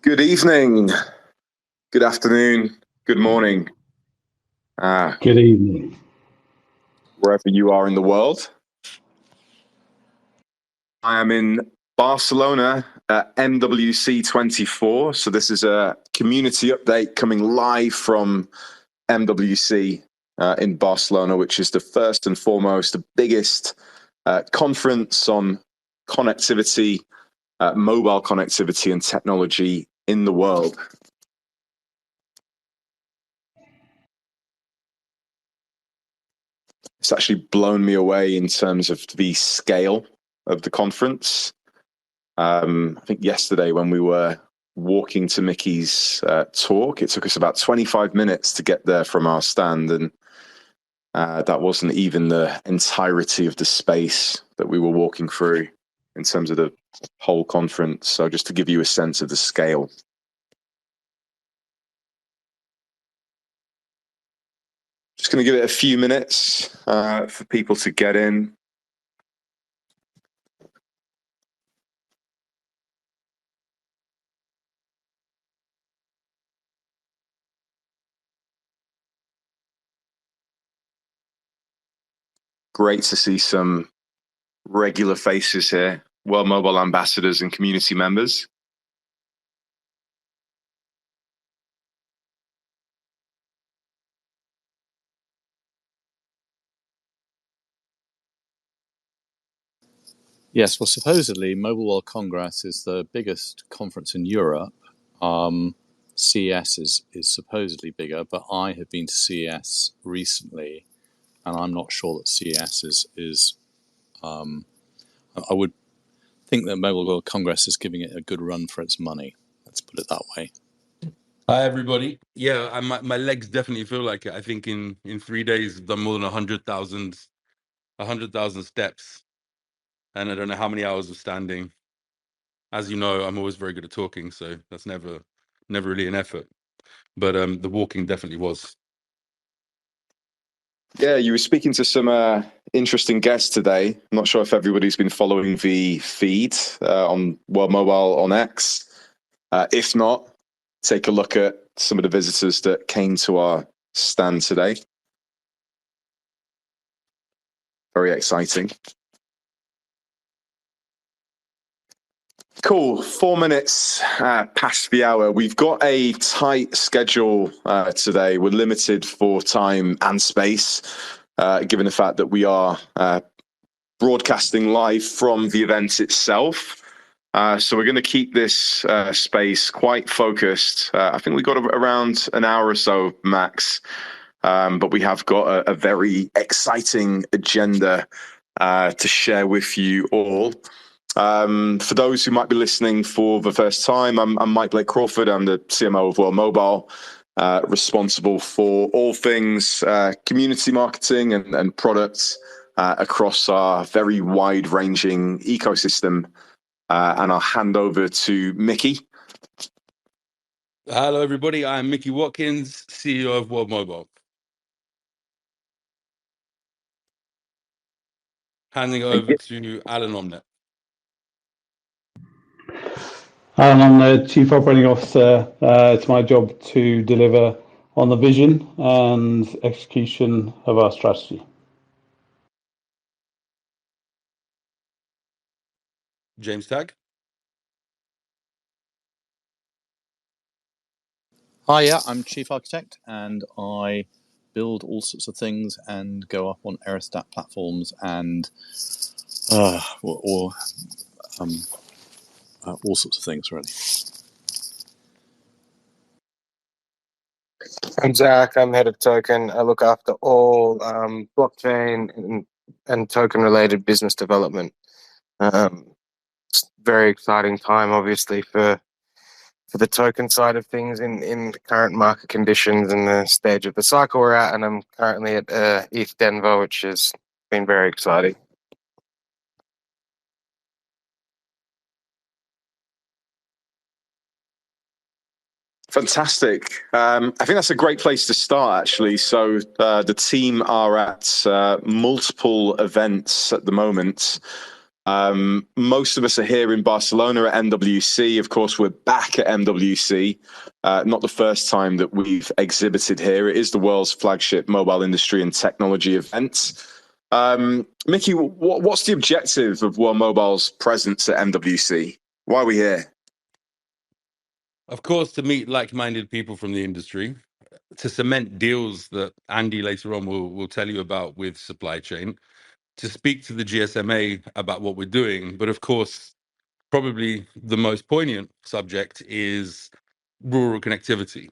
Good evening, good afternoon, good morning. Good evening. Wherever you are in the world. I am in Barcelona at MWC 24. So this is a community update coming live from MWC in Barcelona, which is the first and foremost, the biggest conference on connectivity, mobile connectivity and technology in the world. It's actually blown me away in terms of the scale of the conference. I think yesterday when we were walking to Micky's talk, it took us about 25 minutes to get there from our stand, and that wasn't even the entirety of the space that we were walking through in terms of the whole conference. So just to give you a sense of the scale. Just going to give it a few minutes for people to get in. Great to see some regular faces here, World Mobile ambassadors and community members. Yes, well, supposedly Mobile World Congress is the biggest conference in Europe. CES is supposedly bigger, but I have been to CES recently, and I'm not sure that CES is I would think that Mobile World Congress is giving it a good run for its money. Let's put it that way. Hi, everybody. Yeah, my legs definitely feel like it. I think in 3 days, I've done more than 100,000 steps. And I don't know how many hours of standing. As you know, I'm always very good at talking, so that's never really an effort. But the walking definitely was. Yeah, you were speaking to some interesting guests today. I'm not sure if everybody's been following the feed on World Mobile on X. If not, take a look at some of the visitors that came to our stand today. Very exciting. Cool. 4 minutes past the hour. We've got a tight schedule today. We're limited for time and space, given the fact that we are broadcasting live from the event itself. So we're going to keep this space quite focused. I think we got around an hour or so max, but we have got a very exciting agenda to share with you all. For those who might be listening for the first time, I'm Mike Blake-Crawford. I'm the CMO of World Mobile, responsible for all things community marketing and products across our very wide-ranging ecosystem. And I'll hand over to Micky. Hello, everybody. I'm Micky Watkins, CEO of World Mobile. Handing over to Alan Omnet. I'm the Chief Operating Officer. It's my job to deliver on the vision and execution of our strategy. James Tagg. Hi, yeah, I'm Chief Architect, and I build all sorts of things and go up on aerostat platforms and all sorts of things, really. I'm Zach. I'm head of token. I look after all blockchain and token-related business development. It's a very exciting time, obviously, for the token side of things in the current market conditions and the stage of the cycle we're at. And I'm currently at ETH Denver, which has been very exciting. Fantastic. I think that's a great place to start, actually. So the team are at multiple events at the moment. Most of us are here in Barcelona at MWC. Of course, we're back at MWC. Not the first time that we've exhibited here. It is the world's flagship mobile industry and technology event. Micky, what's the objective of World Mobile's presence at MWC? Why are we here? Of course, to meet like-minded people from the industry, to cement deals that Andy later on will tell you about with supply chain, to speak to the GSMA about what we're doing. But of course, probably the most poignant subject is rural connectivity,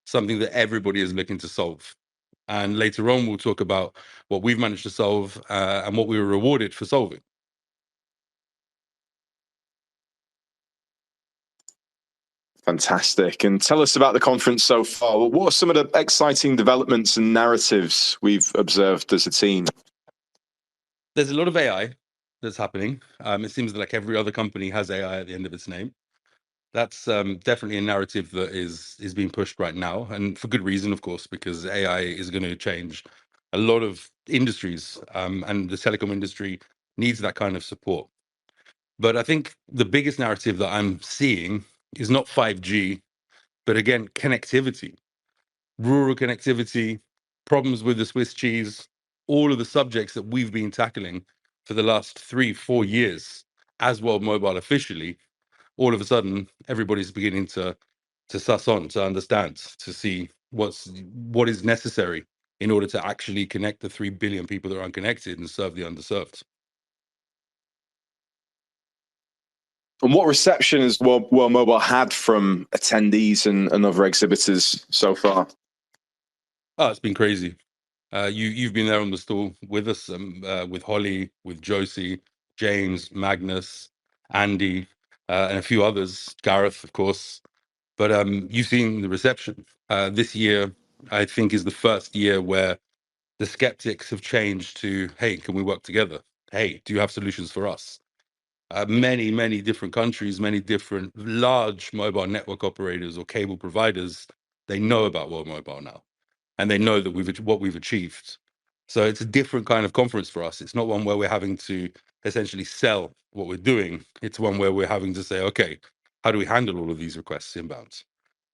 something that everybody is looking to solve. And later on, we'll talk about what we've managed to solve and what we were rewarded for solving. Fantastic. And tell us about the conference so far. What are some of the exciting developments and narratives we've observed as a team? There's a lot of AI that's happening. It seems like every other company has AI at the end of its name. That's definitely a narrative that is being pushed right now, and for good reason, of course, because AI is going to change a lot of industries, and the telecom industry needs that kind of support. But I think the biggest narrative that I'm seeing is not 5G, but again, connectivity, rural connectivity, problems with the Swiss cheese, all of the subjects that we've been tackling for the last 3-4 years as World Mobile officially. All of a sudden, everybody's beginning to suss on, to understand, to see what is necessary in order to actually connect the 3 billion people that are unconnected and serve the underserved. And what reception has World Mobile had from attendees and other exhibitors so far? Oh, it's been crazy. You've been there on the stall with us, with Holly, with Josie, James, Magnus, Andy, and a few others, Gareth, of course. But you've seen the reception. This year, I think, is the first year where the skeptics have changed to, hey, can we work together? Hey, do you have solutions for us? Many different countries, many different large mobile network operators or cable providers, they know about World Mobile now, and they know that what we've achieved. So it's a different kind of conference for us. It's not one where we're having to essentially sell what we're doing. It's one where we're having to say, okay, how do we handle all of these requests inbound?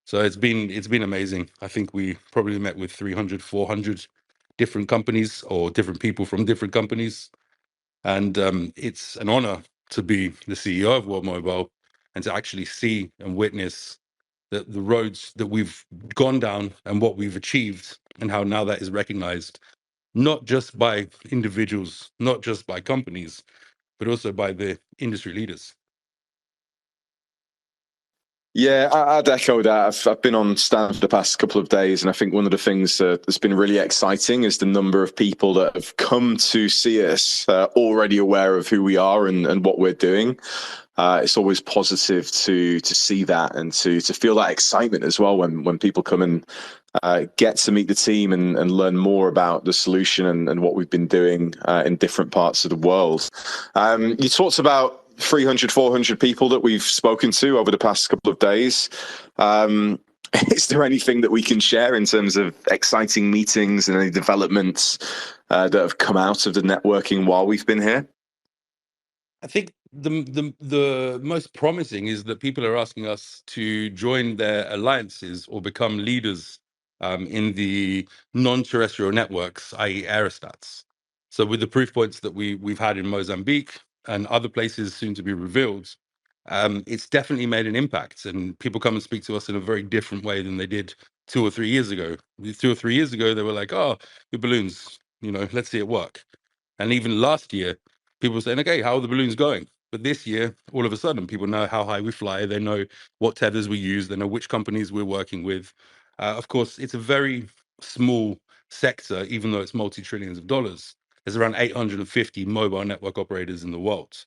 So it's been amazing. I think we probably met with 300, 400 different companies or different people from different companies. And it's an honor to be the CEO of World Mobile and to actually see and witness the roads that we've gone down and what we've achieved, and how now that is recognized, not just by individuals, not just by companies, but also by the industry leaders. Yeah, I'd echo that. I've been on stand for the past couple of days, and I think one of the things that's been really exciting is the number of people that have come to see us already aware of who we are and what we're doing. It's always positive to see that and to feel that excitement as well when people come and get to meet the team and learn more about the solution and what we've been doing in different parts of the world. You talked about 300, 400 people that we've spoken to over the past couple of days. Is there anything that we can share in terms of exciting meetings and any developments that have come out of the networking while we've been here? I think the most promising is that people are asking us to join their alliances or become leaders in the non-terrestrial networks, i.e. aerostats. So with the proof points that we've had in Mozambique and other places soon to be revealed, it's definitely made an impact, and people come and speak to us in a very different way than they did 2 or 3 years ago. 2 or 3 years ago, they were like, oh, your balloons, let's see it work. And even last year, people were saying, okay, how are the balloons going? But this year, all of a sudden, people know how high we fly. They know what tethers we use. They know which companies we're working with. Of course, it's a very small sector, even though it's multi-trillions of dollars. There's around 850 mobile network operators in the world.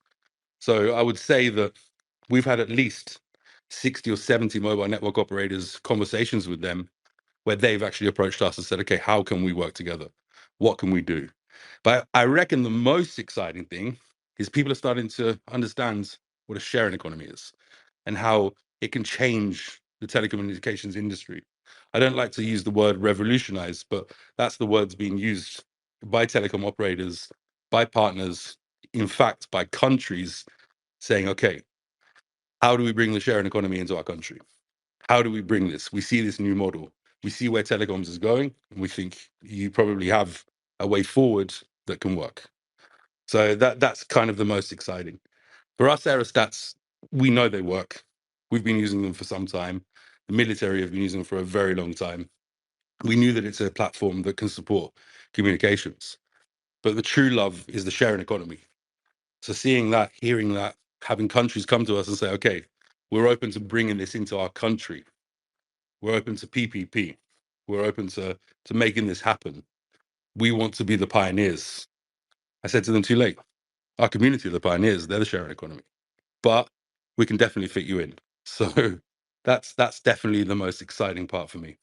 So I would say that we've had at least 60 or 70 mobile network operators, conversations with them, where they've actually approached us and said, okay, how can we work together? What can we do? But I reckon the most exciting thing is people are starting to understand what a sharing economy is and how it can change the telecommunications industry. I don't like to use the word revolutionize, but that's the words being used by telecom operators, by partners in fact, by countries saying, okay, how do we bring the sharing economy into our country? How do we bring this? We see this new model. We see where telecoms is going, and we think you probably have a way forward that can work. So that's kind of the most exciting. For us, aerostats, we know they work. We've been using them for some time. The military have been using them for a very long time. We knew that it's a platform that can support communications. But the true love is the sharing economy. So seeing that, hearing that, having countries come to us and say, okay, we're open to bringing this into our country. We're open to PPP. We're open to making this happen. We want to be the pioneers. I said to them, too late. Our community are the pioneers. They're the sharing economy. But we can definitely fit you in. So that's definitely the most exciting part for me.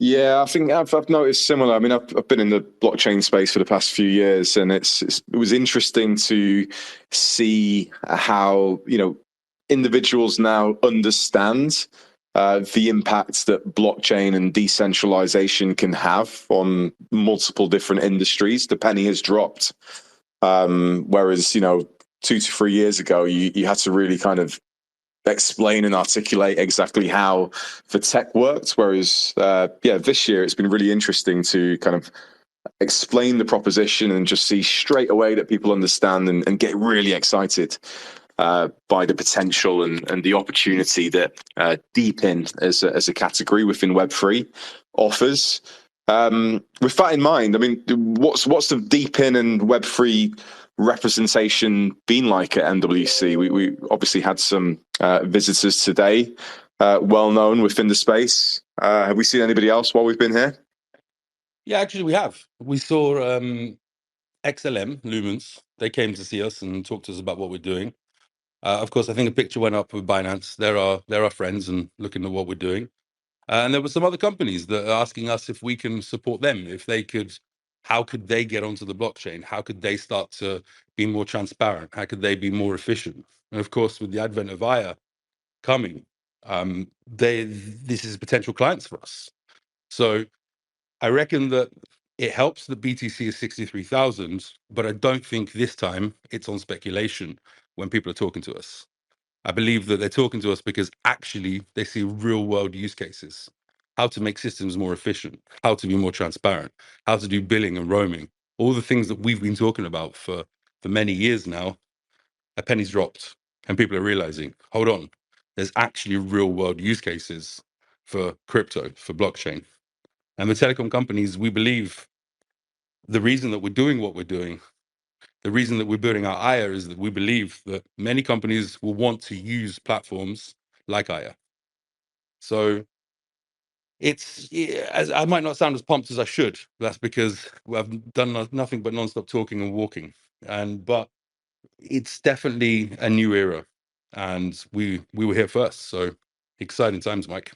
Yeah, I think I've noticed similar. I mean, I've been in the blockchain space for the past few years, and it was interesting to see how, you know, individuals now understand the impact that blockchain and decentralization can have on multiple different industries. The penny has dropped. Whereas, you know, 2 to 3 years ago, you had to really kind of explain and articulate exactly how the tech worked. Whereas, this year it's been really interesting to kind of explain the proposition and just see straight away that people understand and get really excited by the potential and the opportunity that DeepIn as a category within Web3 offers. With that in mind, I mean, what's the DeepIn and Web3 representation been like at MWC? We obviously had some visitors today, well known within the space. Have we seen anybody else while we've been here? Yeah, actually, we have. We saw XLM Lumens. They came to see us and talked to us about what we're doing. Of course, I think a picture went up with Binance. They're our friends and looking at what we're doing. And there were some other companies that are asking us if we can support them, if they could, how could they get onto the blockchain? How could they start to be more transparent? How could they be more efficient? And of course, with the advent of Aya coming, this is potential clients for us. So I reckon that it helps that BTC is 63,000, but I don't think this time it's on speculation when people are talking to us. I believe that they're talking to us because actually they see real world use cases, how to make systems more efficient, how to be more transparent, how to do billing and roaming, all the things that we've been talking about for many years now. A penny's dropped and people are realizing, hold on, there's actually real world use cases for crypto, for blockchain. And the telecom companies, we believe the reason that we're doing what we're doing, the reason that we're building our Aya is that we believe that many companies will want to use platforms like Aya. So I might not sound as pumped as I should. That's because I've done nothing but nonstop talking and walking. But it's definitely a new era, and we were here first. So exciting times, Mike.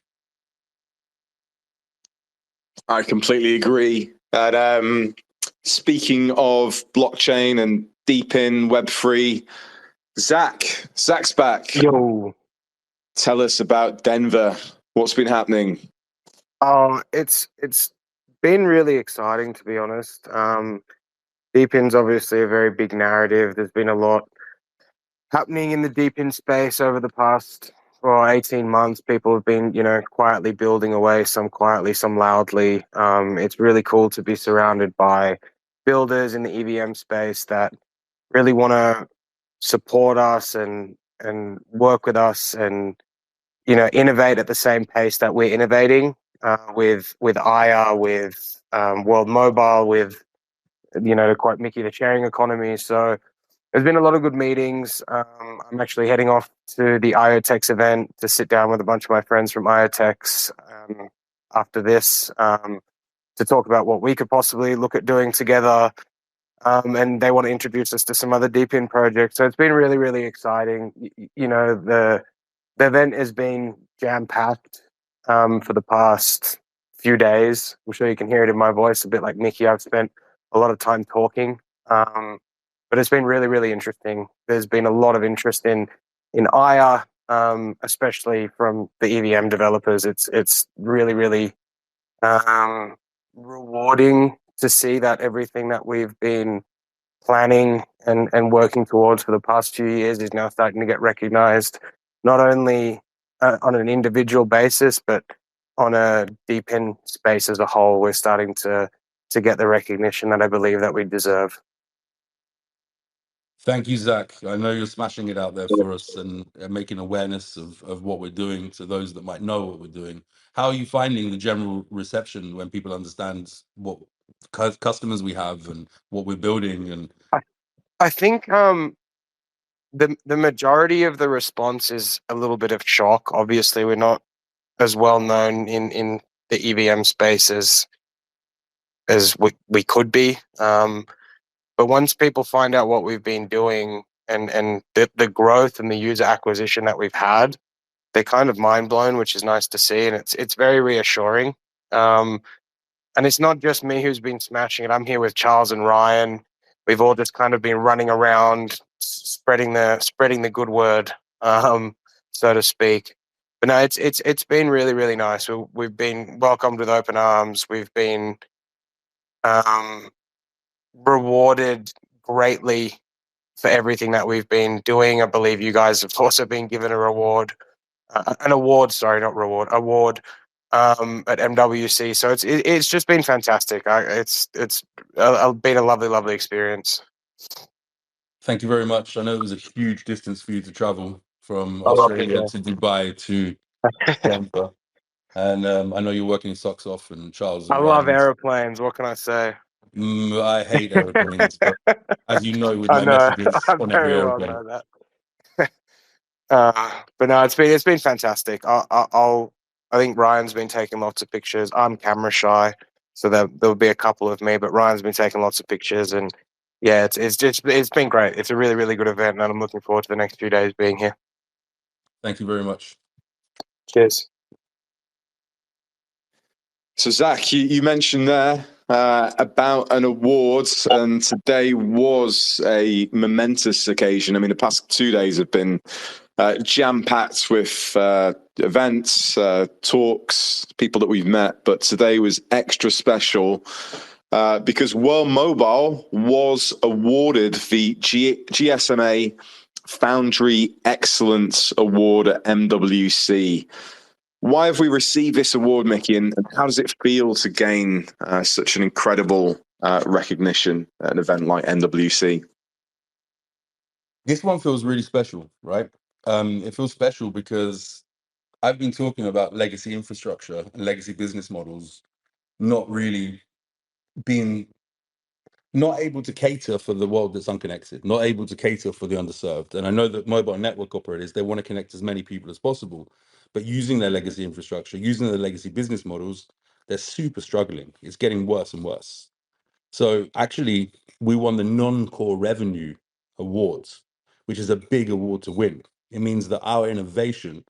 I completely agree. And speaking of blockchain and DeepIn Web3, Zach's back. Yo. Tell us about Denver. What's been happening? It's been really exciting, to be honest. DeepIn's obviously a very big narrative. There's been a lot happening in the DeepIn space over the past 18 months. People have been, quietly building away, some quietly, some loudly. It's really cool to be surrounded by builders in the EVM space that really want to support us and work with us and innovate at the same pace that we're innovating with Aya, with World Mobile, with to quote Micky, the sharing economy. So there's been a lot of good meetings. I'm actually heading off to the IoTex event to sit down with a bunch of my friends from IoTex after this to talk about what we could possibly look at doing together. And they want to introduce us to some other DeepIn projects. So it's been really, really exciting. The event has been jam-packed for the past few days. I'm sure you can hear it in my voice, a bit like Micky. I've spent a lot of time talking. But it's been really, really interesting. There's been a lot of interest in Aya, especially from the EVM developers. It's really, really rewarding to see that everything that we've been planning and working towards for the past few years is now starting to get recognized, not only on an individual basis, but on a deep in space as a whole. We're starting to get the recognition that I believe that we deserve. Thank you, Zach. I know you're smashing it out there for us and making awareness of what we're doing to those that might know what we're doing. How are you finding the general reception when people understand what customers we have and what we're building? And I think the majority of the response is a little bit of shock. Obviously, we're not as well known in the EVM space as we could be. But once people find out what we've been doing and the growth and the user acquisition that we've had, they're kind of mind blown, which is nice to see, and it's very reassuring. And it's not just me who's been smashing it. I'm here with Charles and Ryan. We've all just kind of been running around, spreading the good word, so to speak. But no, it's been really, really nice. We've been welcomed with open arms. We've been rewarded greatly for everything that we've been doing. I believe you guys have also been given a reward, sorry, not reward, award at MWC. So it's just been fantastic. It's been a lovely experience. thank you very much. I know it was a huge distance for you to travel from I love Australia it, to Dubai to Denver. And I know you're working your socks off, and Charles I and love Ryan. airplanes. What can I say? I hate aeroplanes, but as you know, with I my know. messages I on every very well aeroplane. know that. But no, it's been fantastic. I think Ryan's been taking lots of pictures. I'm camera shy, so there'll be a couple of me, but Ryan's been taking lots of pictures, and yeah, it's been great. It's a really, really good event, and I'm looking forward to the next few days being here. Thank you very much. Cheers. So, Zach, you mentioned there about an award, and today was a momentous occasion. I mean, the past 2 days have been jam-packed with events, talks, people that we've met, but today was extra special because World Mobile was awarded the GSMA Foundry Excellence Award at MWC. Why have we received this award, Micky, and how does it feel to gain such an incredible recognition at an event like MWC? This one feels really special, right? It feels special because I've been talking about legacy infrastructure and legacy business models not really being not able to cater for the world that's unconnected, not able to cater for the underserved. And I know that mobile network operators, they want to connect as many people as possible, but using their legacy infrastructure, using their legacy business models, they're super struggling. It's getting worse and worse. So actually, we won the non-core revenue awards, which is a big award to win. It means that our innovation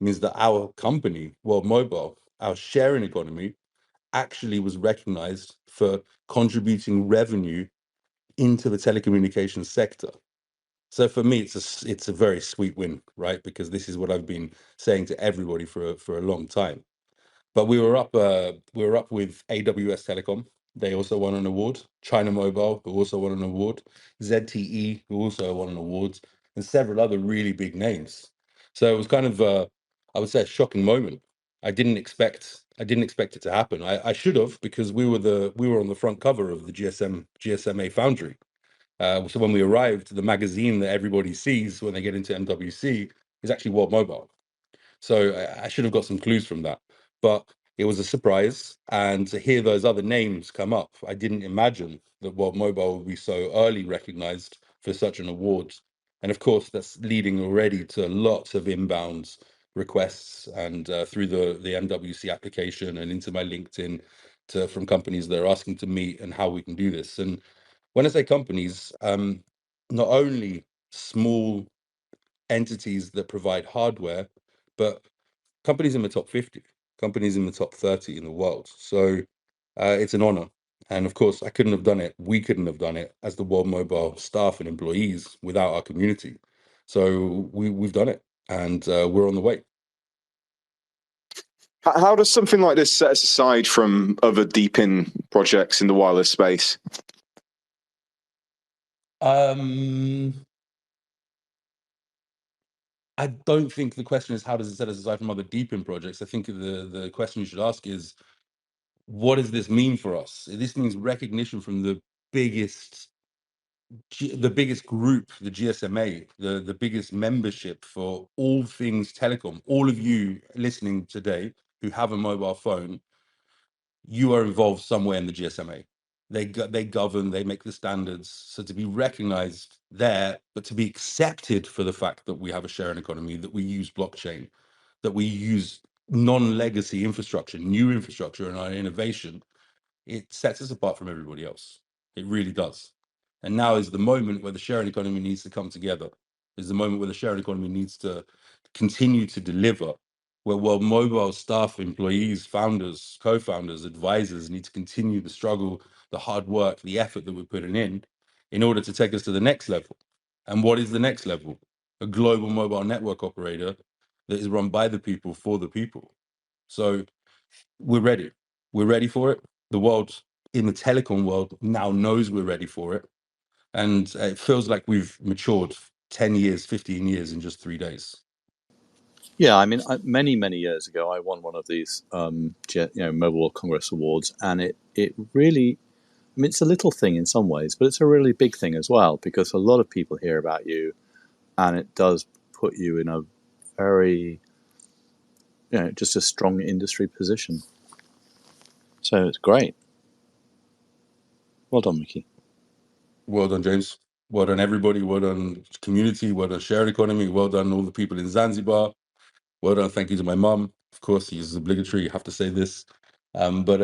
means that our company, World Mobile, our sharing economy, actually was recognized for contributing revenue into the telecommunications sector. So for me, it's a very sweet win, right? Because this is what I've been saying to everybody for a long time. But we were up with AWS Telecom. They also won an award. China Mobile, who also won an award. ZTE, who also won an award, and several other really big names. So it was kind of, I would say, a shocking moment. I didn't expect it to happen. I should have, because we were on the front cover of the GSMA Foundry. So when we arrived, the magazine that everybody sees when they get into MWC is actually World Mobile. So I should have got some clues from that, but it was a surprise. And to hear those other names come up, I didn't imagine that World Mobile would be so early recognized for such an award. And of course, that's leading already to lots of inbound requests and through the MWC application and into my LinkedIn from companies that are asking to meet and how we can do this. And when I say companies, not only small entities that provide hardware, but companies in the top 50, companies in the top 30 in the world. So it's an honor. And of course, I couldn't have done it. We couldn't have done it as the World Mobile staff and employees without our community. So we've done it, and we're on the way. How does something like this set us aside from other deep in projects in the wireless space? I don't think the question is how does it set us aside from other deep-in projects. I think the question you should ask is, what does this mean for us? This means recognition from the biggest group, the GSMA, the biggest membership for all things telecom. All of you listening today who have a mobile phone, you are involved somewhere in the GSMA. They govern, they make the standards. So to be recognized there, but to be accepted for the fact that we have a sharing economy, that we use blockchain, that we use non-legacy infrastructure, new infrastructure, and our innovation, it sets us apart from everybody else. It really does. And now is the moment where the sharing economy needs to come together. Is the moment where the sharing economy needs to continue to deliver, where World Mobile staff, employees, founders, co-founders, advisors need to continue the struggle, the hard work, the effort that we're putting in order to take us to the next level. And what is the next level? A global mobile network operator that is run by the people for the people. So we're ready. We're ready for it. The world in the telecom world now knows we're ready for it. And it feels like we've matured 10 years, 15 years in just 3 days. Yeah, I mean, many years ago, I won one of these, Mobile World Congress awards, and it really, I mean, it's a little thing in some ways, but it's a really big thing as well, because a lot of people hear about you, and it does put you in a very, just a strong industry position. So it's great. Well done, Micky. Well done, James. Well done, everybody. Well done, community. Well done, shared economy. Well done, all the people in Zanzibar. Well done. Thank you to my mum. Of course, he's obligatory. You have to say this. But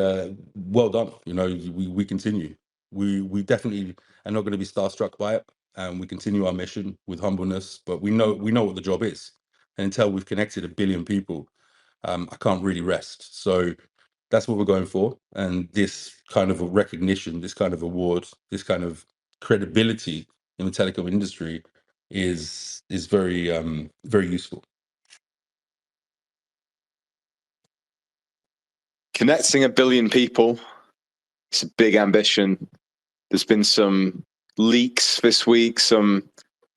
well done. We continue. We definitely are not going to be starstruck by it. We continue our mission with humbleness, but we know what the job is. And until we've connected 1 billion people, I can't really rest. So that's what we're going for. And this kind of a recognition, this kind of award, this kind of credibility in the telecom industry is very very useful. Connecting 1 billion people, it's a big ambition. There's been some leaks this week, some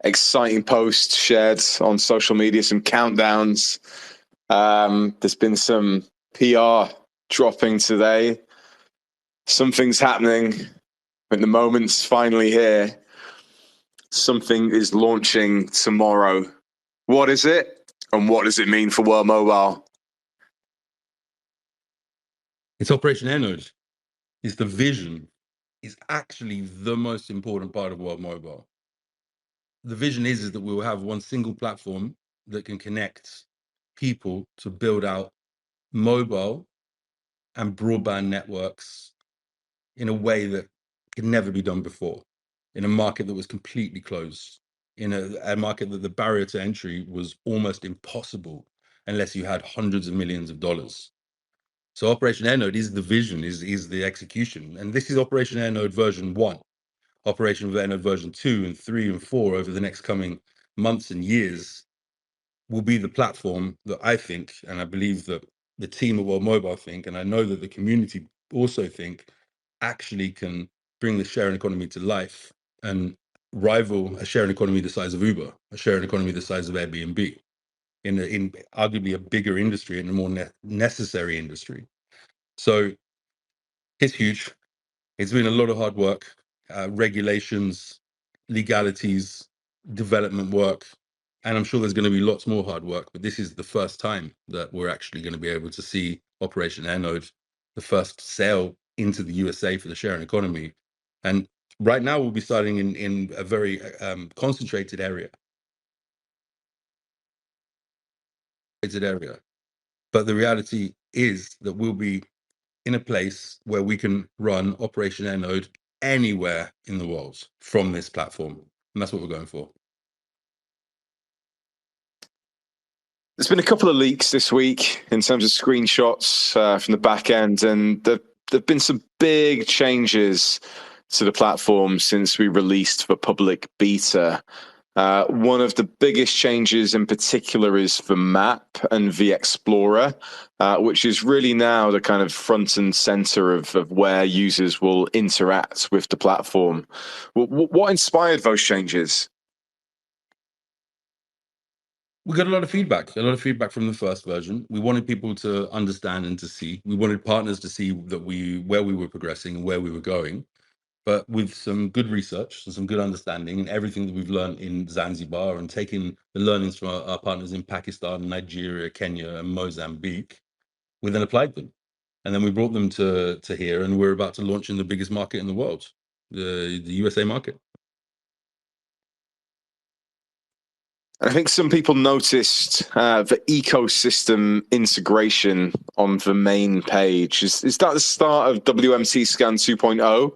exciting posts shared on social media, some countdowns. There's been some PR dropping today. Something's happening. But the moment's finally here. Something is launching tomorrow. What is it? And what does it mean for World Mobile? It's Operation Airnode. It's the vision. Is actually the most important part of World Mobile. The vision is that we will have one single platform that can connect people to build out mobile and broadband networks in a way that could never be done before, in a market that was completely closed, in a market that the barrier to entry was almost impossible unless you had hundreds of millions of dollars. So Operation Airnode is the vision, is the execution. And this is Operation Airnode version 1. Operation Airnode version 2 and 3 and 4 over the next coming months and years will be the platform that I think, and I believe that the team at World Mobile think, and I know that the community also think, actually can bring the sharing economy to life and rival a sharing economy the size of Uber, a sharing economy the size of Airbnb, in arguably a bigger industry and a more necessary industry. So it's huge. It's been a lot of hard work, regulations, legalities, development work, and I'm sure there's going to be lots more hard work, but this is the first time that we're actually going to be able to see Operation Airnode, the first sale into the USA for the sharing economy. And right now we'll be starting in a very concentrated area. But the reality is that we'll be in a place where we can run Operation Airnode anywhere in the world from this platform. And that's what we're going for. There's been a couple of leaks this week in terms of screenshots from the back end, and there've been some big changes to the platform since we released the public beta. One of the biggest changes in particular is for Map and the Explorer, which is really now the kind of front and center of where users will interact with the platform. What inspired those changes? We got a lot of feedback from the first version. We wanted people to understand and to see. We wanted partners to see that where we were progressing and where we were going. But with some good research and some good understanding and everything that we've learned in Zanzibar and taking the learnings from our partners in Pakistan, Nigeria, Kenya, and Mozambique, we then applied them. And then we brought them to here, and we're about to launch in the biggest market in the world, the USA market. I think some people noticed the ecosystem integration on the main page. Is that the start of WMT Scan 2.0?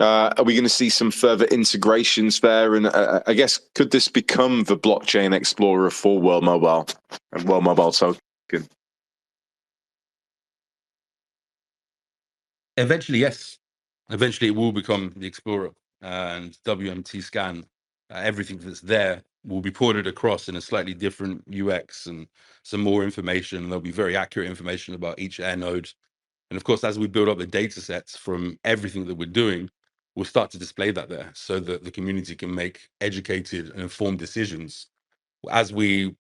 Are we going to see some further integrations there? And I guess, could this become the blockchain explorer for World Mobile and World Mobile Token? Eventually, yes. Eventually, it will become the Explorer, and WMT Scan. Everything that's there will be ported across in a slightly different UX and some more information. There'll be very accurate information about each air node. And of course, as we build up the data sets from everything that we're doing, we'll start to display that there so that the community can make educated and informed decisions as we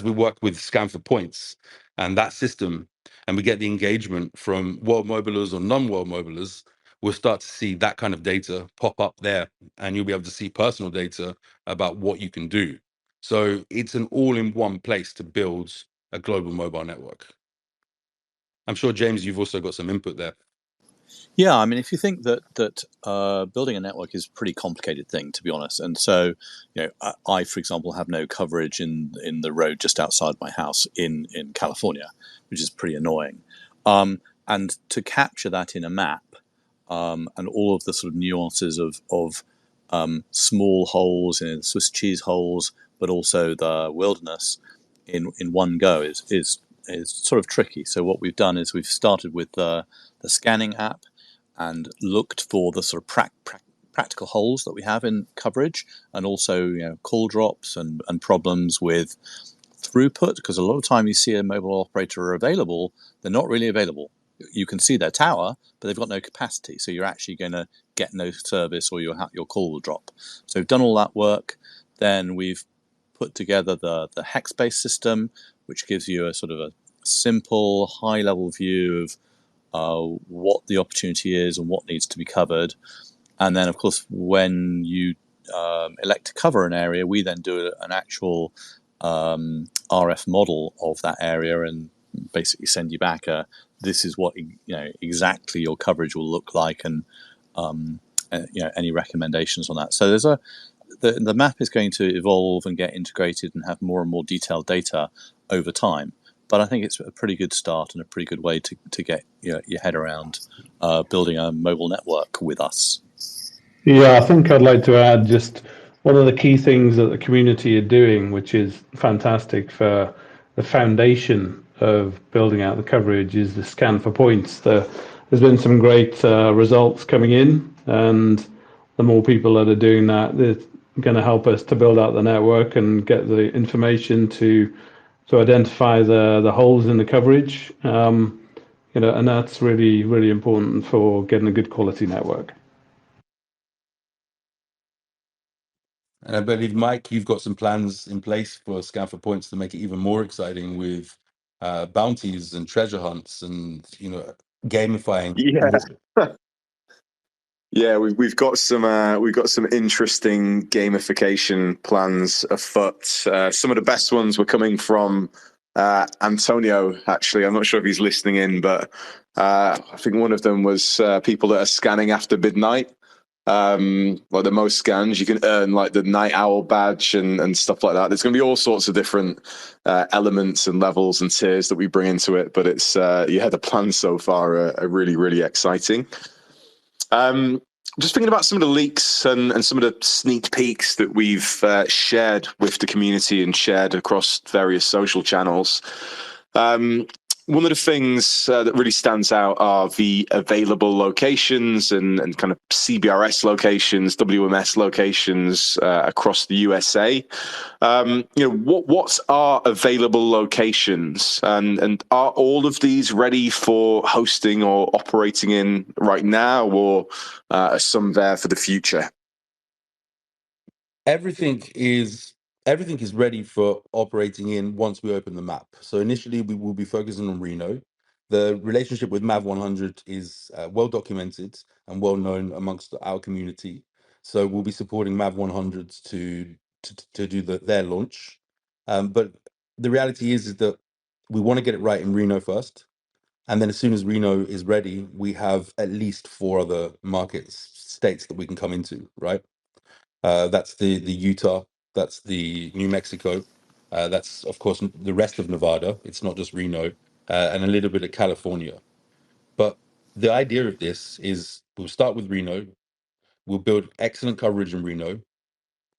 work with Scan for Points and that system, and we get the engagement from world mobilers or non-world mobilers. We'll start to see that kind of data pop up there, and you'll be able to see personal data about what you can do. So it's an all-in-one place to build a global mobile network. I'm sure, James, you've also got some input there. Yeah, I mean, if you think that building a network is a pretty complicated thing, to be honest, and so I, for example, have no coverage in the road just outside my house in California, which is pretty annoying. And to capture that in a map, and all of the sort of nuances of small holes, Swiss cheese holes, but also the wilderness in one go is sort of tricky. So what we've done is we've started with the scanning app and looked for the sort of practical holes that we have in coverage, and also call drops and problems with throughput, because a lot of time you see a mobile operator available, they're not really available. You can see their tower, but they've got no capacity, so you're actually going to get no service, or your call will drop. So we've done all that work. Then we've put together the hex-based system, which gives you a sort of a simple, high-level view of what the opportunity is and what needs to be covered. And then, of course, when you elect to cover an area, we then do an actual RF model of that area and basically send you back this is what exactly your coverage will look like, and any recommendations on that. So there's the map is going to evolve and get integrated and have more and more detailed data over time. But I think it's a pretty good start and a pretty good way to get your head around building a mobile network with us. Yeah, I think I'd like to add just one of the key things that the community are doing, which is fantastic for the foundation of building out the coverage, is the scan for points. There's been some great results coming in, and the more people that are doing that, they're going to help us to build out the network and get the information to identify the holes in the coverage, and that's really, really important for getting a good quality network. And I believe, Mike, you've got some plans in place for Scan for Points to make it even more exciting with bounties and treasure hunts and gamifying. Yeah. Yeah, we've got some interesting gamification plans afoot. Some of the best ones were coming from Antonio. Actually, I'm not sure if he's listening in, but I think one of them was people that are scanning after midnight. Like the most scans, you can earn like the night owl badge and stuff like that. There's going to be all sorts of different elements and levels and tiers that we bring into it. But it's the plans so far are really, really exciting. Just thinking about some of the leaks and some of the sneak peeks that we've shared with the community and shared across various social channels. one of the things that really stands out are the available locations and kind of CBRS locations, WMS locations across the USA. What are available locations, and are all of these ready for hosting or operating in right now, or are some there for the future? Everything is ready for operating in once we open the map. So initially we will be focusing on Reno. The relationship with MAV 100 is well documented and well known amongst our community. So we'll be supporting MAV 100s to do their launch. But the reality is that we want to get it right in Reno first. And then as soon as Reno is ready, we have at least 4 other states that we can come into, right? That's the Utah, that's the New Mexico, that's of course the rest of Nevada. It's not just Reno, and a little bit of California. But the idea of this is we'll start with Reno, we'll build excellent coverage in Reno,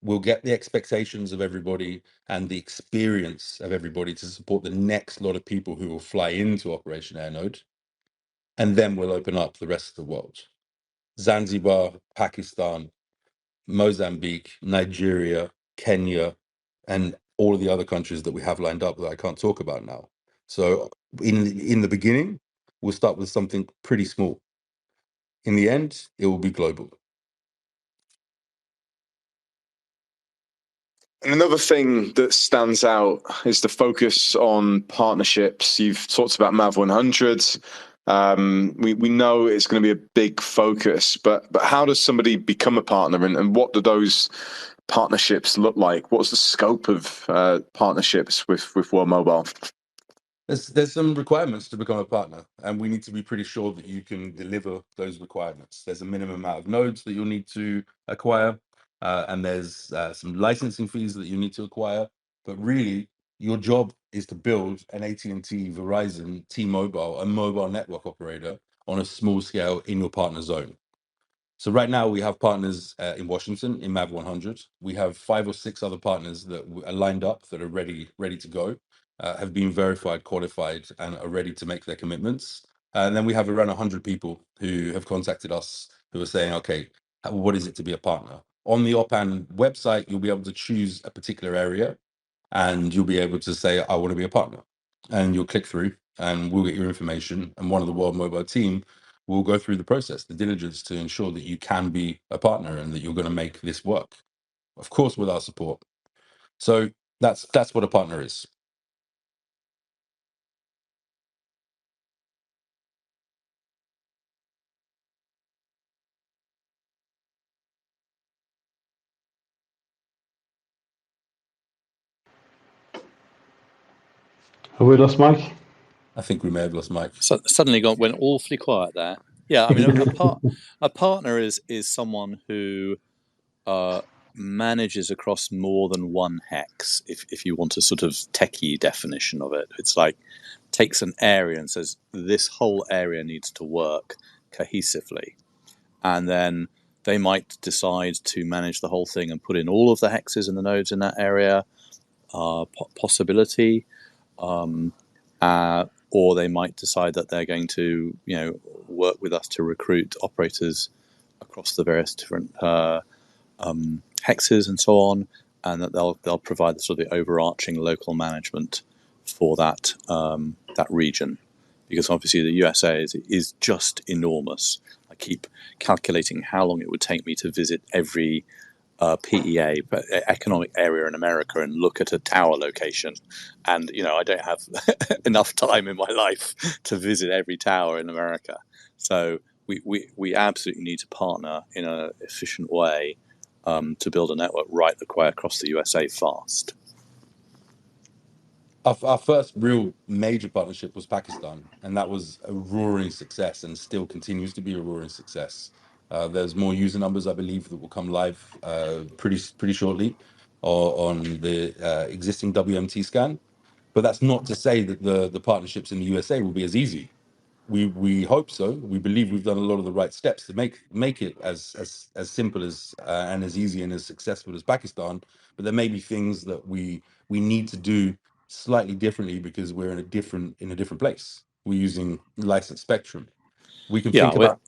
we'll get the expectations of everybody and the experience of everybody to support the next lot of people who will fly into Operation Airnode, and then we'll open up the rest of the world. Zanzibar, Pakistan, Mozambique, Nigeria, Kenya, and all of the other countries that we have lined up that I can't talk about now. So in the beginning, we'll start with something pretty small. In the end, it will be global. And another thing that stands out is the focus on partnerships. You've talked about MAV 100. We know it's going to be a big focus, but how does somebody become a partner, and what do those partnerships look like? What's the scope of partnerships with World Mobile? There's some requirements to become a partner, and we need to be pretty sure that you can deliver those requirements. There's a minimum amount of nodes that you'll need to acquire, and there's some licensing fees that you need to acquire. But really, your job is to build an AT&T, Verizon, T-Mobile, a mobile network operator on a small scale in your partner zone. So right now we have partners in Washington in MAV 100. We have 5 or 6 other partners that are lined up that are ready to go, have been verified, qualified, and are ready to make their commitments. And then we have around 100 people who have contacted us who are saying, okay, what is it to be a partner? On the OPAN website, you'll be able to choose a particular area, and you'll be able to say, I want to be a partner. And you'll click through, and we'll get your information, and one of the World Mobile team will go through the process, the diligence, to ensure that you can be a partner and that you're going to make this work, of course, with our support. So that's what a partner is. Have we lost Mike? I think we may have lost Mike. So, suddenly went awfully quiet there. Yeah, I mean, a partner is someone who manages across more than one hex. If you want a sort of techie definition of it, it's like takes an area and says this whole area needs to work cohesively, and then they might decide to manage the whole thing and put in all of the hexes and the nodes in that area. Possibility. Or they might decide that they're going to, work with us to recruit operators across the various different hexes and so on, and that they'll provide the sort of the overarching local management for that region, because obviously the USA is just enormous. I keep calculating how long it would take me to visit every PEA, economic area in America, and look at a tower location, and I don't have enough time in my life to visit every tower in America. So we absolutely need to partner in an efficient way to build a network right across the USA fast. Our first real major partnership was Pakistan, and that was a roaring success and still continues to be a roaring success. There's more user numbers, I believe, that will come live pretty shortly on the existing WMT scan. But that's not to say that the partnerships in the USA will be as easy. We hope so. We believe we've done a lot of the right steps to make it as simple as and as easy and as successful as Pakistan. But there may be things that we need to do slightly differently because we're in a different place. We're using licensed spectrum. We can think about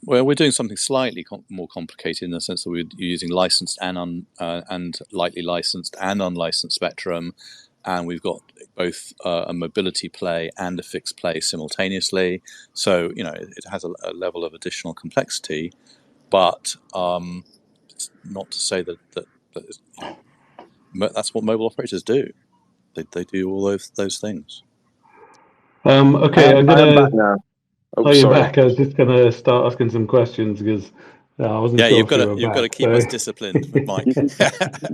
well, we're doing something slightly more complicated in the sense that we're using licensed and lightly licensed and unlicensed spectrum, and we've got both a mobility play and a fixed play simultaneously. So it has a level of additional complexity, but it's not to say that that's what mobile operators do. They do all those things. Okay, I'm I am back gonna. now. Oh, you're Sorry. back. I was just gonna start asking some questions because I wasn't Yeah, sure you've if you got were to back. keep us disciplined, Mike.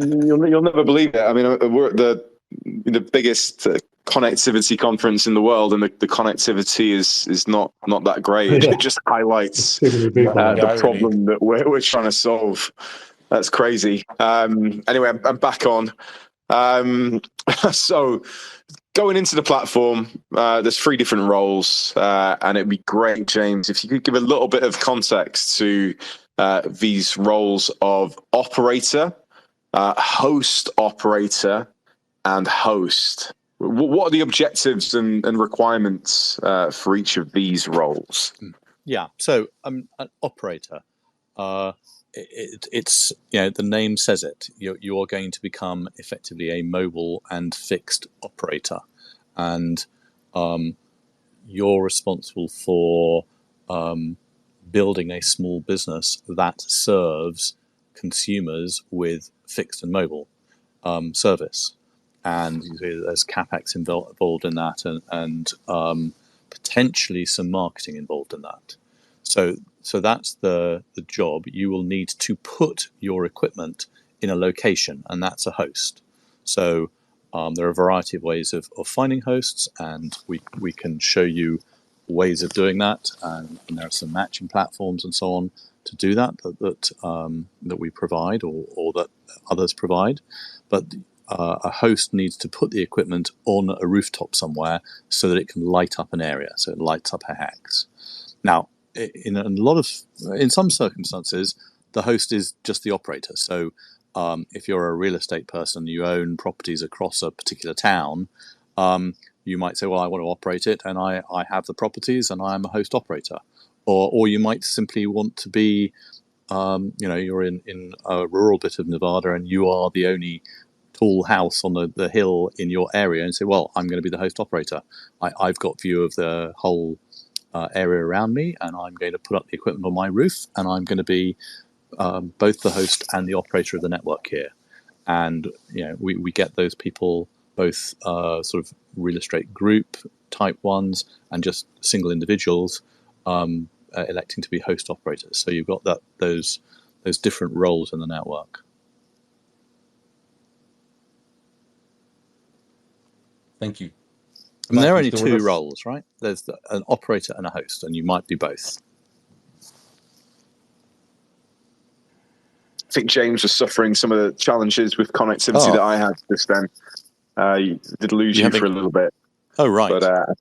You'll never believe it. I mean, we're at the biggest connectivity conference in the world, and the connectivity is not that great. Yeah. It just highlights Too many people. the problem that we're trying to solve. That's crazy. Anyway, I'm back on. So going into the platform, there's 3 different roles, and it'd be great, James, if you could give a little bit of context to these roles of operator, host operator, and host. What are the objectives and requirements for each of these roles? Yeah, so an operator, it's the name says it. You are going to become effectively a mobile and fixed operator, and you're responsible for building a small business that serves consumers with fixed and mobile service. And there's capex involved in that, and potentially some marketing involved in that. So that's the job. You will need to put your equipment in a location, and that's a host. So there are a variety of ways of finding hosts, and we can show you ways of doing that, and there are some matching platforms and so on to do that we provide or that others provide. But a host needs to put the equipment on a rooftop somewhere so that it can light up an area, so it lights up a hex. Now, in some circumstances, the host is just the operator. So if you're a real estate person, you own properties across a particular town, you might say, well, I want to operate it, and I have the properties, and I am a host operator. Or you might simply want to be, you're in a rural bit of Nevada, and you are the only tall house on the hill in your area, and say, well, I'm going to be the host operator. I've got view of the whole area around me, and I'm going to put up the equipment on my roof, and I'm going to be both the host and the operator of the network here. And we get those people, both sort of real estate group type ones and just single individuals electing to be host operators. So you've got those different roles in the network. Thank you. And there are only 2 roles, right? There's an operator and a host, and you might do both. I think James was suffering some of the challenges with connectivity that I had just then. Did lose you for a little bit. Oh, right. But I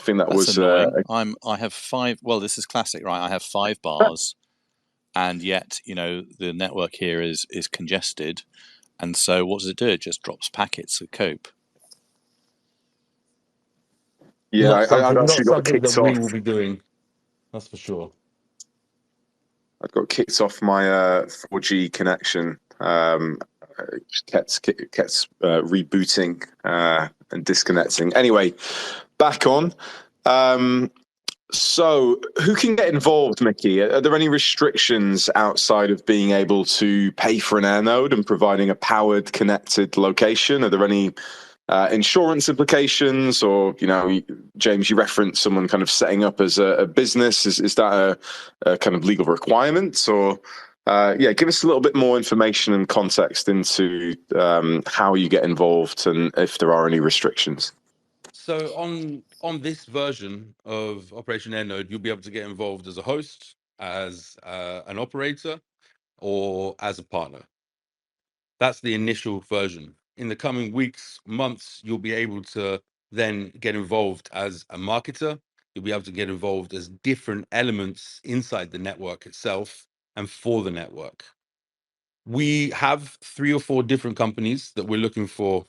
think that's was annoying. I have 5. Well, this is classic, right? I have 5 bars, and yet the network here is congested, and so what does it do? It just drops packets of cope. Yeah, I've actually got kicked off. We will be doing. That's for sure. I got kicked off my 4G connection. Kept rebooting and disconnecting. Anyway, back on. So, who can get involved, Micky? Are there any restrictions outside of being able to pay for an air node and providing a powered, connected location? Are there any insurance implications, or James, you referenced someone kind of setting up as a business? Is that a kind of legal requirement, or give us a little bit more information and context into how you get involved and if there are any restrictions. So on this version of Operation Air Node, you'll be able to get involved as a host, as an operator, or as a partner. That's the initial version. In the coming weeks, months, you'll be able to then get involved as a marketer. You'll be able to get involved as different elements inside the network itself and for the network. We have 3 or 4 different companies that we're looking for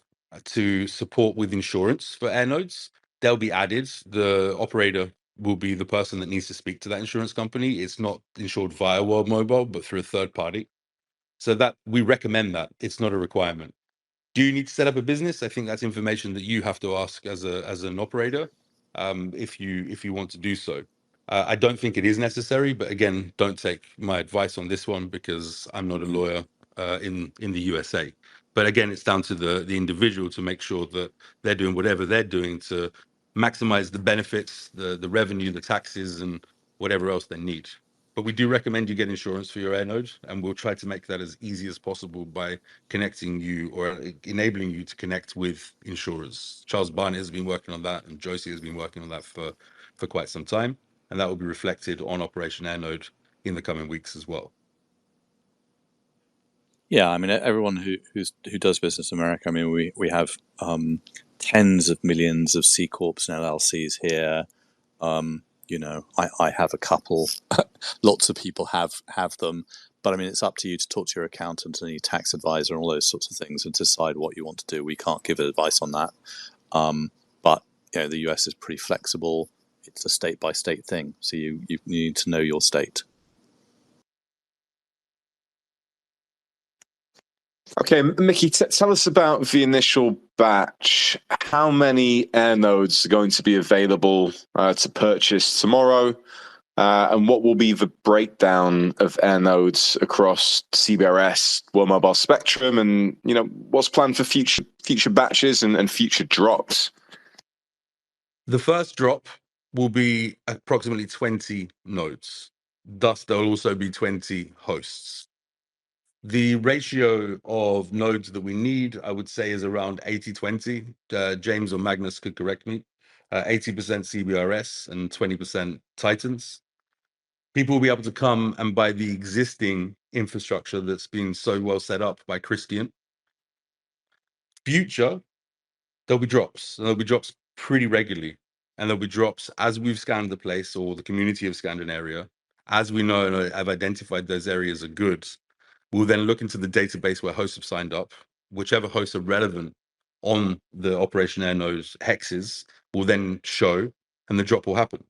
to support with insurance for air nodes. They'll be added. The operator will be the person that needs to speak to that insurance company. It's not insured via World Mobile, but through a third party. So that we recommend that. It's not a requirement. Do you need to set up a business? I think that's information that you have to ask as an operator, if you want to do so. I don't think it is necessary, but again, don't take my advice on this one because I'm not a lawyer in the USA. But again, it's down to the individual to make sure that they're doing whatever they're doing to maximize the benefits, the revenue, the taxes, and whatever else they need. But we do recommend you get insurance for your air node, and we'll try to make that as easy as possible by connecting you or enabling you to connect with insurers. Charles Barnett has been working on that, and Josie has been working on that for quite some time, and that will be reflected on Operation Air Node in the coming weeks as well. Yeah, I mean, everyone who does business in America, I mean, we have tens of millions of C Corps and LLCs here. You know, I have a couple. Lots of people have them. But I mean, it's up to you to talk to your accountant and your tax advisor and all those sorts of things and decide what you want to do. We can't give advice on that. But you know, the US is pretty flexible. It's a state by state thing. So you need to know your state. Okay, Micky, tell us about the initial batch. How many air nodes are going to be available to purchase tomorrow? And what will be the breakdown of air nodes across CBRS, World Mobile Spectrum, and what's planned for future batches and future drops? The first drop will be approximately 20 nodes. Thus, there will also be 20 hosts. The ratio of nodes that we need, I would say, is around 80-20. James or Magnus could correct me. 80% CBRS and 20% Titans. People will be able to come and buy the existing infrastructure that's been so well set up by Christian. Future, there'll be drops. And there'll be drops pretty regularly. And there'll be drops as we've scanned the place or the community have scanned an area. As we know and have identified those areas are good, we'll then look into the database where hosts have signed up. Whichever hosts are relevant on the Operation Air Node's hexes will then show, and the drop will happen.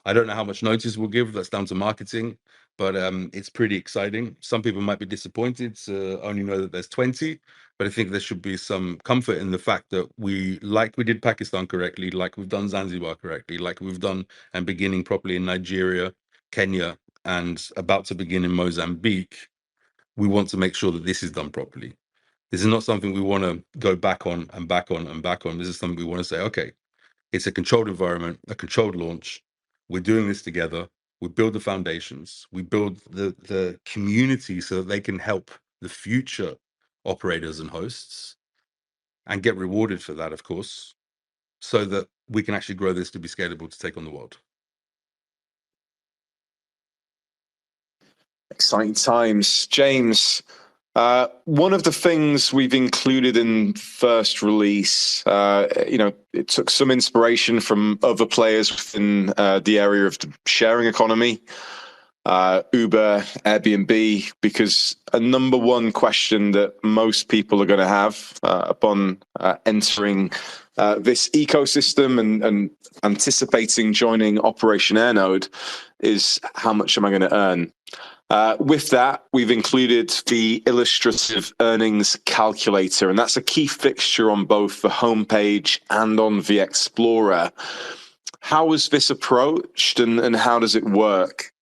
I don't know how much notice we'll give. That's down to marketing, but it's pretty exciting. Some people might be disappointed to only know that there's 20, but I think there should be some comfort in the fact that we did Pakistan correctly, like we've done Zanzibar correctly, like we've done and beginning properly in Nigeria, Kenya, and about to begin in Mozambique. We want to make sure that this is done properly. This is not something we want to go back on and back on and back on. This is something we want to say, okay, it's a controlled environment, a controlled launch. We're doing this together. We build the foundations. We build the community so that they can help the future operators and hosts and get rewarded for that, of course, so that we can actually grow this to be scalable to take on the world. Exciting times. James, one of the things we've included in first release, it took some inspiration from other players within the area of the sharing economy, Uber, Airbnb, because a number one question that most people are going to have upon entering this ecosystem and anticipating joining Operation Air Node is how much am I going to earn? With that, we've included the illustrative earnings calculator, and that's a key fixture on both the homepage and on the Explorer. How is this approached and how does it work?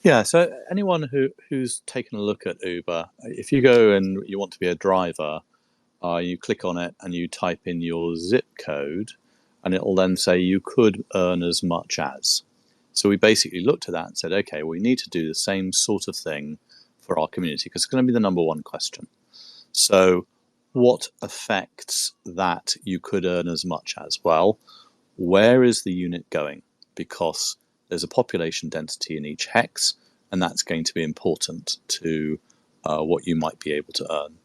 Yeah, so anyone who's taken a look at Uber, if you go and you want to be a driver, you click on it and you type in your zip code, and it'll then say you could earn as much as. So we basically looked at that and said, okay, we need to do the same sort of thing for our community because it's going to be the number one question. So what affects that you could earn as much as? Well, where is the unit going? Because there's a population density in each hex, and that's going to be important to what you might be able to earn.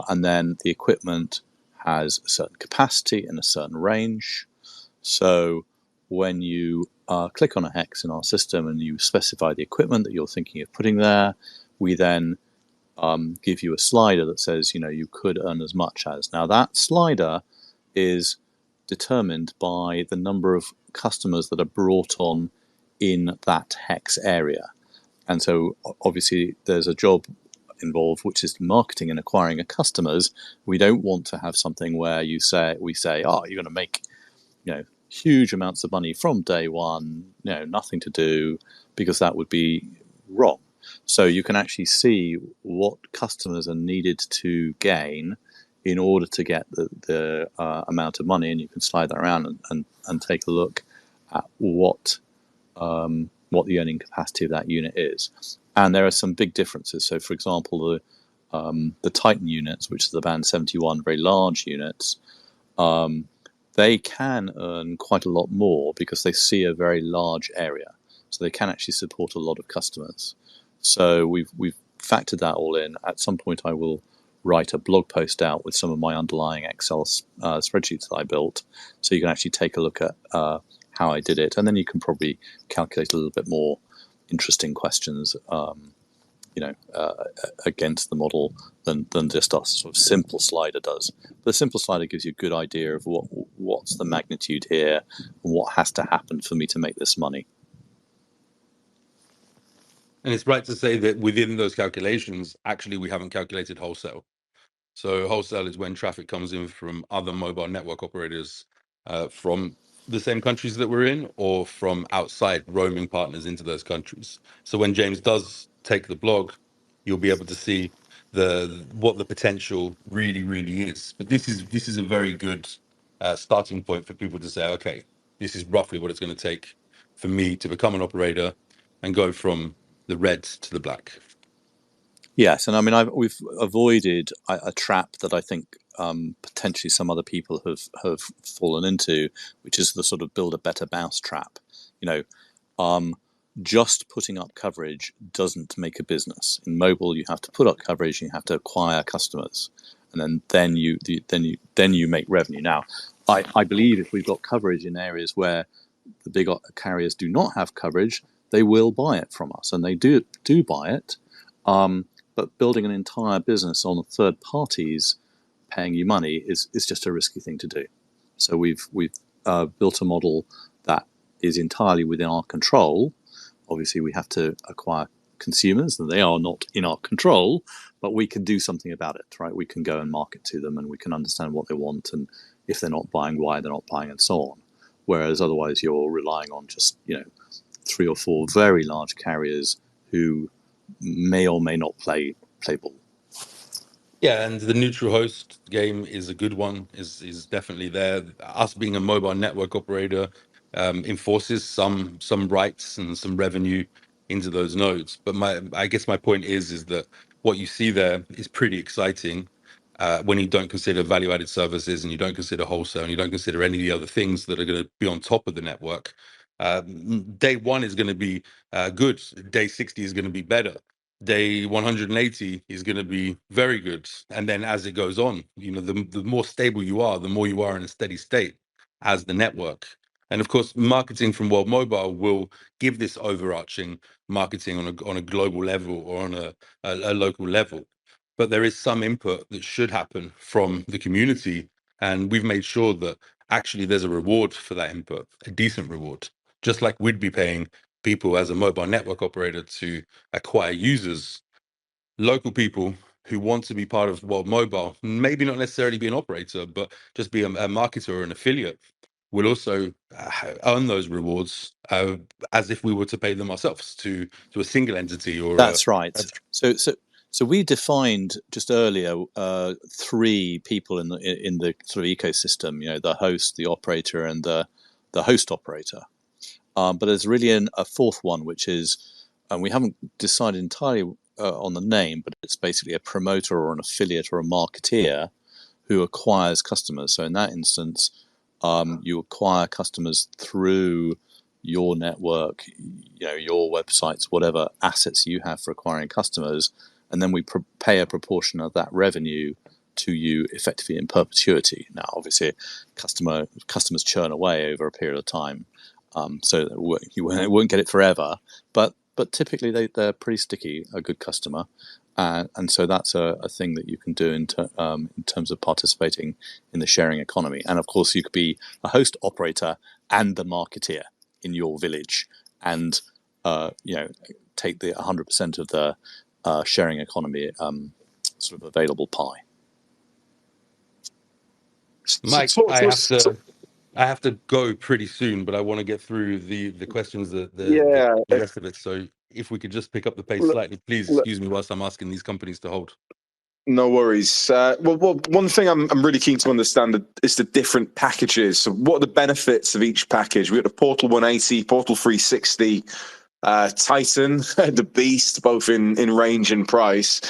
And then the equipment has a certain capacity and a certain range. So when you click on a hex in our system and you specify the equipment that you're thinking of putting there, we then give you a slider that says, you could earn as much as. Now, that slider is determined by the number of customers that are brought on in that hex area. And so, obviously, there's a job involved, which is marketing and acquiring customers. We don't want to have something where we say, oh, you're going to make, huge amounts of money from day one, nothing to do, because that would be wrong. So you can actually see what customers are needed to gain in order to get the amount of money, and you can slide that around and take a look at what the earning capacity of that unit is. And there are some big differences. So, for example, the Titan units, which is the band 71, very large units, they can earn quite a lot more because they see a very large area. So they can actually support a lot of customers. So we've factored that all in. At some point, I will write a blog post out with some of my underlying Excel spreadsheets that I built, so you can actually take a look at how I did it, and then you can probably calculate a little bit more interesting questions, against the model than just a sort of simple slider does. The simple slider gives you a good idea of what's the magnitude here and what has to happen for me to make this money. And it's right to say that within those calculations, actually, we haven't calculated wholesale. So wholesale is when traffic comes in from other mobile network operators from the same countries that we're in, or from outside, roaming partners into those countries. So when James does take the blog, you'll be able to see what the potential really, really is. But this is a very good starting point for people to say, okay, this is roughly what it's going to take for me to become an operator and go from the red to the black. Yes, and I mean we've avoided a trap that I think potentially some other people have fallen into, which is the sort of build a better mouse trap. Just putting up coverage doesn't make a business. In mobile, you have to put up coverage, and you have to acquire customers, and then you make revenue. Now, I believe if we've got coverage in areas where the big carriers do not have coverage, they will buy it from us, and they do buy it. But building an entire business on third parties paying you money is just a risky thing to do. So we've built a model that is entirely within our control. Obviously, we have to acquire consumers, and they are not in our control, but we can do something about it, right? We can go and market to them, and we can understand what they want, and if they're not buying, why they're not buying, and so on. Whereas otherwise, you're relying on just 3 or 4 very large carriers who may or may not play ball. Yeah, and the neutral host game is a good one, is definitely there. Us being a mobile network operator enforces some rights and some revenue into those nodes. But I guess my point is that what you see there is pretty exciting when you don't consider value-added services, and you don't consider wholesale, and you don't consider any of the other things that are going to be on top of the network. Day 1 is going to be good. Day 60 is going to be better. Day 180 is going to be very good. And then as it goes on, the more stable you are, the more you are in a steady state as the network. And of course, marketing from World Mobile will give this overarching marketing on a global level or on a local level. But there is some input that should happen from the community. And we've made sure that actually there's a reward for that input, a decent reward, just like we'd be paying people as a mobile network operator to acquire users. Local people who want to be part of World Mobile, maybe not necessarily be an operator, but just be a marketer or an affiliate, will also earn those rewards as if we were to pay them ourselves to a single entity. Or that's right. So we defined just earlier 3 people in the sort of ecosystem. The host, the operator, and the host operator. But there's really a 4th one, which is, and we haven't decided entirely on the name, but it's basically a promoter or an affiliate or a marketeer who acquires customers. So in that instance, you acquire customers through your network, your websites, whatever assets you have for acquiring customers, and then we pay a proportion of that revenue to you effectively in perpetuity. Now, obviously, customers churn away over a period of time. So you won't get it forever, but typically they're pretty sticky, a good customer. And so that's a thing that you can do in terms of participating in the sharing economy. And of course, you could be a host operator and the marketeer in your village, and take the 100% of the sharing economy sort of available pie. Mike, I have to go pretty soon, but I want to get through the questions, the rest of it. So if we could just pick up the pace slightly, please excuse me whilst I'm asking these companies to hold. No worries. Well, one thing I'm really keen to understand is the different packages. So what are the benefits of each package? We've got the Portal 180, Portal 360, Titan, the Beast, both in range and price.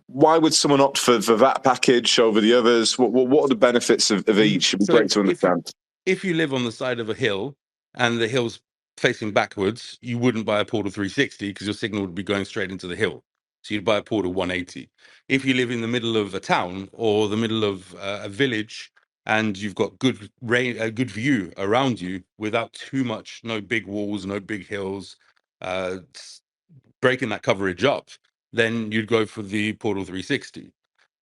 Why would someone opt for that package over the others? What are the benefits of each? It'd be great to understand. If you live on the side of a hill and the hill's facing backwards, you wouldn't buy a Portal 360 because your signal would be going straight into the hill. So you'd buy a Portal 180. If you live in the middle of a town or the middle of a village and you've got a good view around you without too much, no big walls, no big hills, breaking that coverage up, then you'd go for the Portal 360.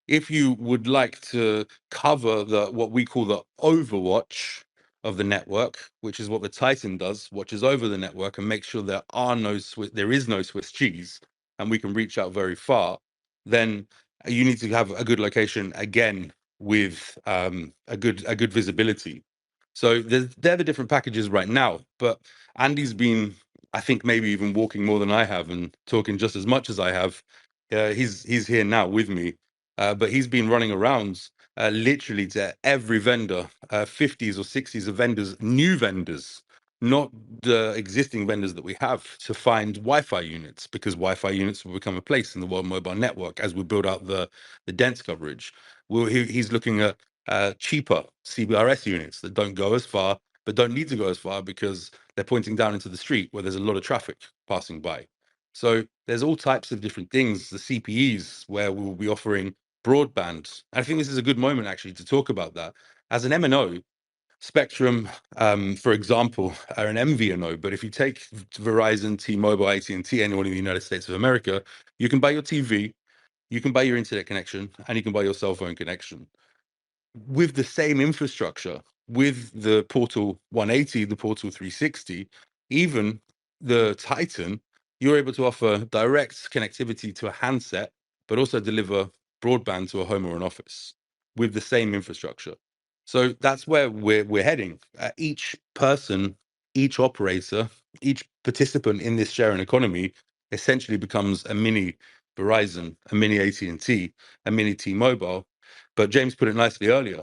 If you would like to cover what we call the overwatch of the network, which is what the Titan does, watches over the network and makes sure there is no Swiss cheese, and we can reach out very far, then you need to have a good location again with a good visibility. So they're the different packages right now. But Andy's been, I think, maybe even walking more than I have and talking just as much as I have. He's here now with me. But he's been running around literally to every vendor, 50s or 60s of vendors, new vendors, not the existing vendors that we have, to find Wi-Fi units, because Wi-Fi units will become a place in the World Mobile Network as we build out the dense coverage. He's looking at cheaper CBRS units that don't go as far, but don't need to go as far because they're pointing down into the street where there's a lot of traffic passing by. So there's all types of different things, the CPEs, where we will be offering broadband. I think this is a good moment actually to talk about that. As an MNO, Spectrum, for example, are an MVNO, but if you take Verizon, T-Mobile, AT&T, anyone in the United States of America, you can buy your TV, you can buy your internet connection, and you can buy your cell phone connection. With the same infrastructure, with the Portal 180, the Portal 360, even the Titan, you're able to offer direct connectivity to a handset, but also deliver broadband to a home or an office with the same infrastructure. So that's where we're heading. Each person, each operator, each participant in this sharing economy essentially becomes a mini Verizon, a mini AT&T, a mini T-Mobile. But James put it nicely earlier.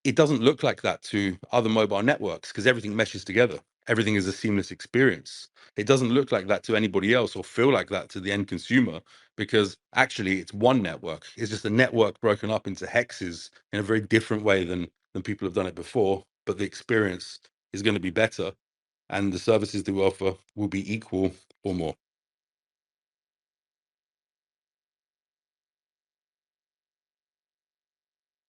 It doesn't look like that to other mobile networks because everything meshes together. Everything is a seamless experience. It doesn't look like that to anybody else or feel like that to the end consumer because actually it's one network. It's just a network broken up into hexes in a very different way than people have done it before. But the experience is going to be better and the services that we offer will be equal or more.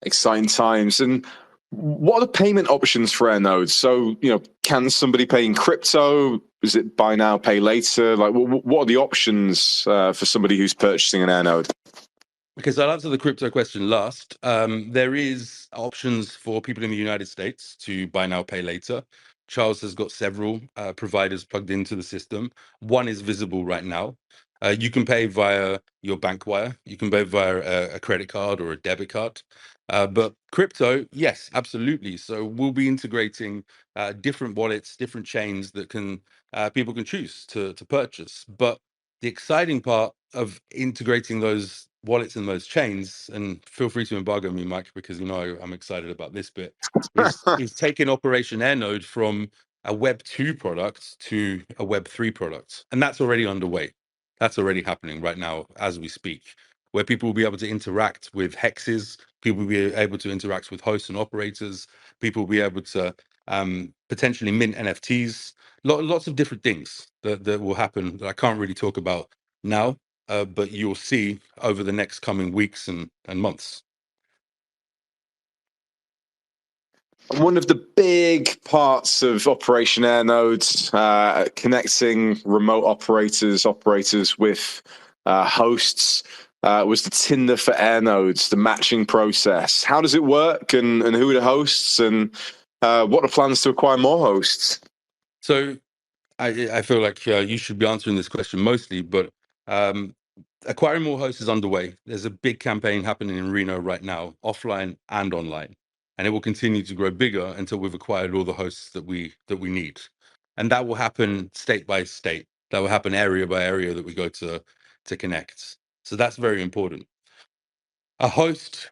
Exciting times. And what are the payment options for air nodes? So, can somebody pay in crypto? Is it buy now, pay later? Like, what are the options for somebody who's purchasing an air node? Okay, so I'll answer the crypto question last. There is options for people in the United States to buy now, pay later. Charles has got several providers plugged into the system. One is visible right now. You can pay via your bank wire. You can pay via a credit card or a debit card. But crypto, yes, absolutely. So we'll be integrating different wallets, different chains that people can choose to purchase. But the exciting part of integrating those wallets and those chains, and feel free to embargo me, Mike, because I'm excited about this bit, is taking Operation Airnode from a Web 2 product to a Web 3 product. And that's already underway. That's already happening right now as we speak, where people will be able to interact with hexes, people will be able to interact with hosts and operators, people will be able to potentially mint NFTs, lots of different things that will happen that I can't really talk about now, but you'll see over the next coming weeks and months. One of the big parts of Operation Air Nodes, connecting remote operators with hosts was the Tinder for air nodes, the matching process. How does it work, and who are the hosts, and what are the plans to acquire more hosts? So I feel like you should be answering this question mostly, but acquiring more hosts is underway. There's a big campaign happening in Reno right now, offline and online, and it will continue to grow bigger until we've acquired all the hosts that we need, and that will happen state by state. That will happen area by area that we go to connect. So that's very important. A host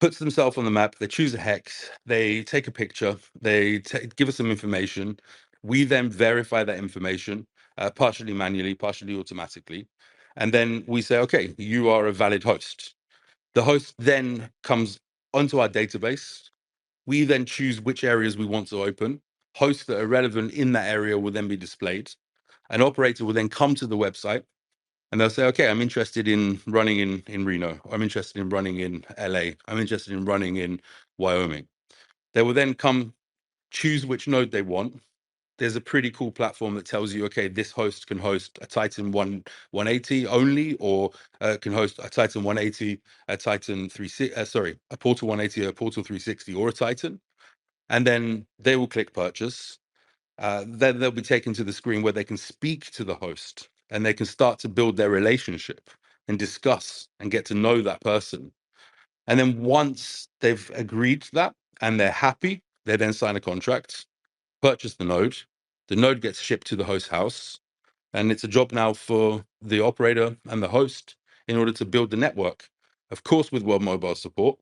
puts themselves on the map. They choose a hex. They take a picture. They give us some information. We then verify that information, partially manually, partially automatically. And then we say, okay, you are a valid host. The host then comes onto our database. We then choose which areas we want to open. Hosts that are relevant in that area will then be displayed. An operator will then come to the website and they'll say, okay, I'm interested in running in Reno. I'm interested in running in LA. I'm interested in running in Wyoming. They will then come choose which node they want. There's a pretty cool platform that tells you, okay, this host can host a Titan 180 only, or can host a Titan 180, a Titan 360, a Portal 180, a Portal 360, or a Titan. And then they will click purchase. Then they'll be taken to the screen where they can speak to the host and they can start to build their relationship and discuss and get to know that person. And then once they've agreed to that and they're happy, they then sign a contract, purchase the node. The node gets shipped to the host house. And it's a job now for the operator and the host in order to build the network, of course, with World Mobile support.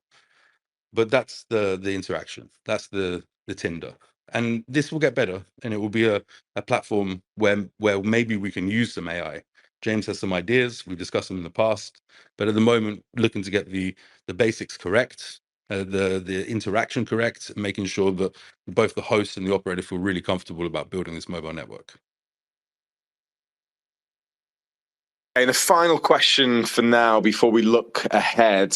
But that's the interaction. That's the Tinder. And this will get better, and it will be a platform where maybe we can use some AI. James has some ideas. We've discussed them in the past, but at the moment, looking to get the basics correct, the interaction correct, making sure that both the host and the operator feel really comfortable about building this mobile network. And a final question for now before we look ahead.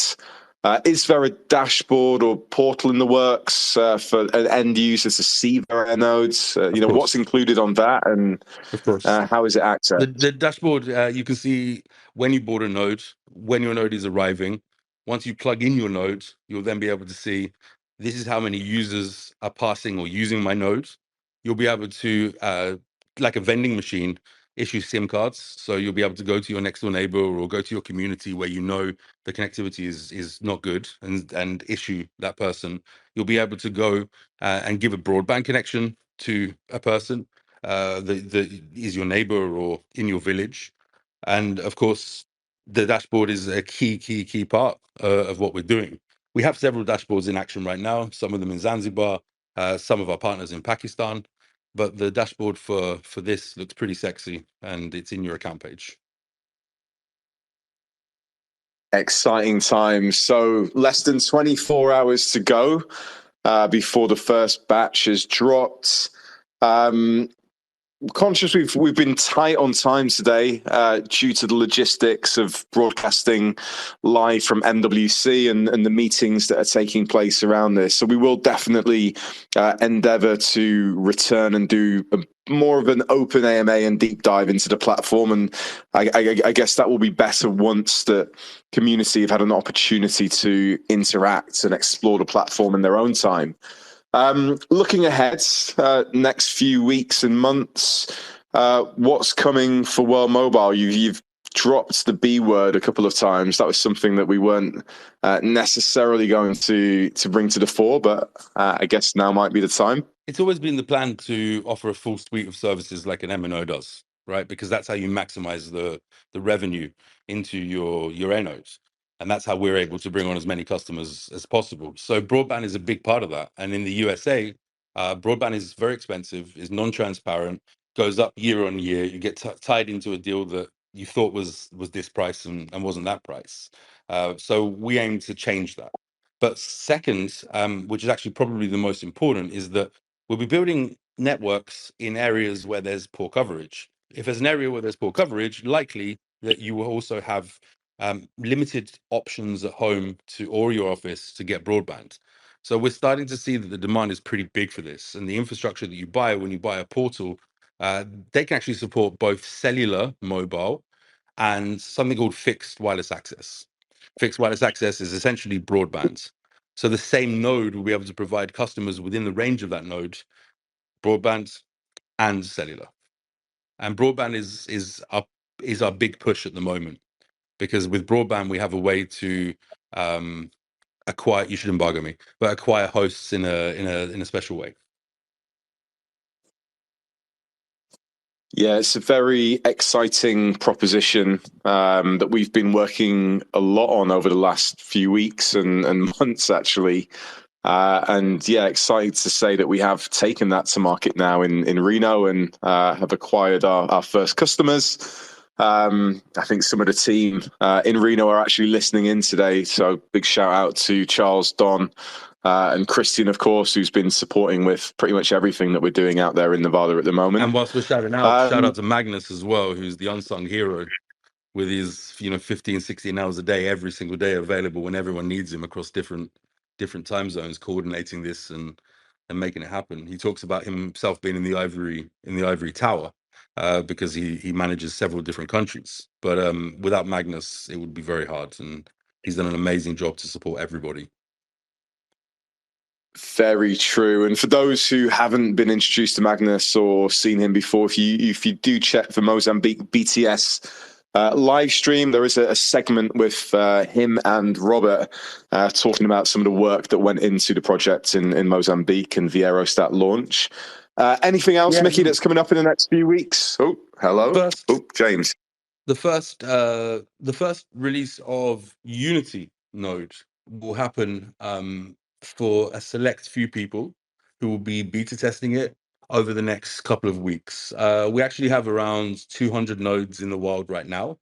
Is there a dashboard or portal in the works for an end user to see their air nodes? What's included on that, and of course, how is it accessed? The dashboard, you can see when you board a node, when your node is arriving. Once you plug in your node, you'll then be able to see this is how many users are passing or using my node. You'll be able to, like a vending machine, issue SIM cards. So you'll be able to go to your next door neighbor or go to your community where you know the connectivity is not good and issue that person. You'll be able to go and give a broadband connection to a person that is your neighbor or in your village. And of course, the dashboard is a key part of what we're doing. We have several dashboards in action right now, some of them in Zanzibar, some of our partners in Pakistan. But the dashboard for this looks pretty sexy, and it's in your account page. Exciting times. So less than 24 hours to go before the first batch is dropped. Conscious we've been tight on time today due to the logistics of broadcasting live from MWC and the meetings that are taking place around this. So we will definitely endeavor to return and do more of an open AMA and deep dive into the platform. And I guess that will be better once the community have had an opportunity to interact and explore the platform in their own time. Looking ahead, next few weeks and months, what's coming for World Mobile? You've dropped the B word a couple of times. That was something that we weren't necessarily going to bring to the fore, but I guess now might be the time. It's always been the plan to offer a full suite of services like an MNO does, right? Because that's how you maximize the revenue into your air nodes. And that's how we're able to bring on as many customers as possible. So broadband is a big part of that. And in the USA, broadband is very expensive, is non-transparent, goes up year on year. You get tied into a deal that you thought was this price and wasn't that price. So we aim to change that. But second, which is actually probably the most important, is that we'll be building networks in areas where there's poor coverage. If there's an area where there's poor coverage, likely that you will also have limited options at home or your office to get broadband. So we're starting to see that the demand is pretty big for this. And the infrastructure that you buy when you buy a portal, they can actually support both cellular, mobile, and something called fixed wireless access. Fixed wireless access is essentially broadband. So the same node will be able to provide customers within the range of that node broadband and cellular. And broadband is our big push at the moment, because with broadband we have a way to acquire. You should embargo me, but acquire hosts in a special way. Yeah, it's a very exciting proposition that we've been working a lot on over the last few weeks and months, actually. And yeah, excited to say that we have taken that to market now in Reno and have acquired our first customers. I think some of the team in Reno are actually listening in today. So big shout out to Charles, Don, and Christian, of course, who's been supporting with pretty much everything that we're doing out there in Nevada at the moment. And whilst we're shouting out, shout out to Magnus as well, who's the unsung hero with his 15, 16 hours a day, every single day available when everyone needs him across different time zones, coordinating this and making it happen. He talks about himself being in the ivory tower because he manages several different countries. But without Magnus, it would be very hard, and he's done an amazing job to support everybody. Very true. And for those who haven't been introduced to Magnus or seen him before, if you do check the Mozambique BTS live stream, there is a segment with him and Robert talking about some of the work that went into the project in Mozambique and the Aerostat launch. Anything else, Micky, that's coming up in the next few weeks? Oh, hello. James. The first release of Unity node will happen for a select few people who will be beta testing it over the next couple of weeks. We actually have around 200 nodes in the wild right now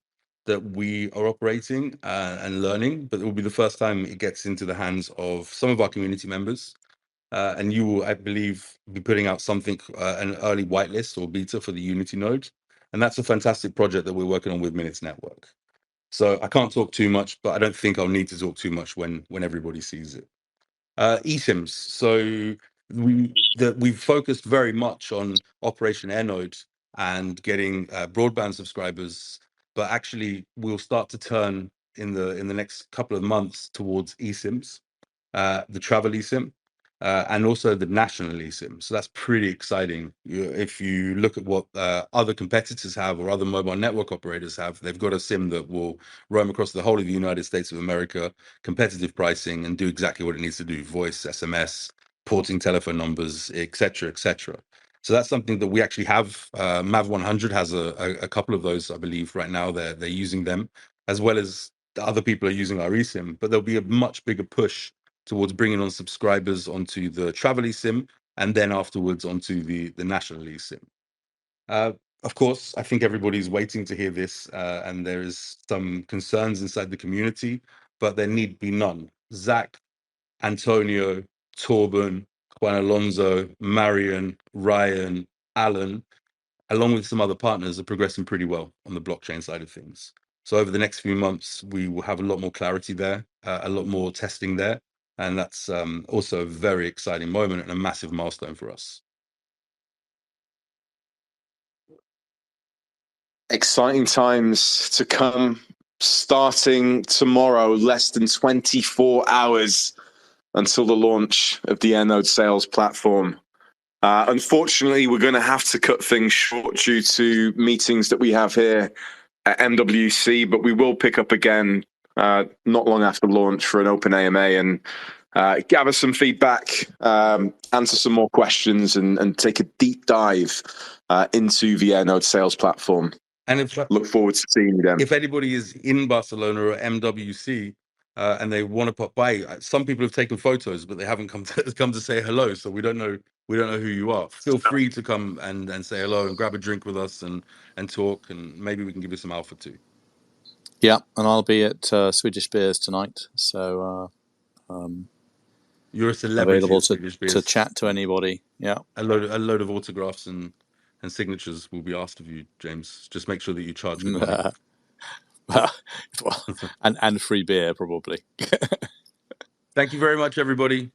that we are operating and learning, but it will be the first time it gets into the hands of some of our community members. And you will, I believe, be putting out something, an early whitelist or beta for the Unity node. And that's a fantastic project that we're working on with Minutes Network. So I can't talk too much, but I don't think I'll need to talk too much when everybody sees it. eSIMs. So we've focused very much on Operation Airnode and getting broadband subscribers, but actually we'll start to turn in the next couple of months towards eSIMs, the travel eSIM, and also the national eSIM. So that's pretty exciting. If you look at what other competitors have or other mobile network operators have, they've got a SIM that will roam across the whole of the United States of America, competitive pricing, and do exactly what it needs to do: voice, SMS, porting telephone numbers, etc., etc. So that's something that we actually have. Mav100 has a couple of those, I believe, right now. They're using them, as well as other people are using our eSIM. But there'll be a much bigger push towards bringing on subscribers onto the travel eSIM, and then afterwards onto the national eSIM. Of course, I think everybody's waiting to hear this, and there is some concerns inside the community, but there need be none. Zach, Antonio, Torben, Juan Alonso, Marion, Ryan, Alan, along with some other partners, are progressing pretty well on the blockchain side of things. So over the next few months, we will have a lot more clarity there, a lot more testing there. And that's also a very exciting moment and a massive milestone for us. Exciting times to come. Starting tomorrow, less than 24 hours until the launch of the Airnode sales platform. Unfortunately, we're going to have to cut things short due to meetings that we have here at MWC, but we will pick up again not long after launch for an open AMA and gather some feedback, answer some more questions, and take a deep dive into the Airnode sales platform. And look forward to seeing you then. If anybody is in Barcelona or MWC and they want to pop by, some people have taken photos, but they haven't come to say hello. So we don't know who you are. Feel free to come and say hello and grab a drink with us and talk, and maybe we can give you some alpha too. Yeah, and I'll be at Swedish Beers tonight, so you're a celebrity available to chat to anybody. Yeah, a load of autographs and signatures will be asked of you, James. Just make sure that you charge good money. well, and free beer probably. Thank you very much, everybody.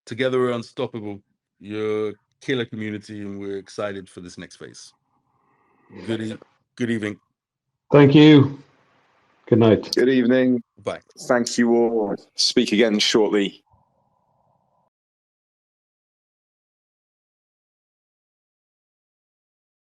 Together we're unstoppable. You're a killer community, and we're excited for this next phase. Good evening. Thank you. Good night. Good evening. Bye. Thank you all. Speak again shortly.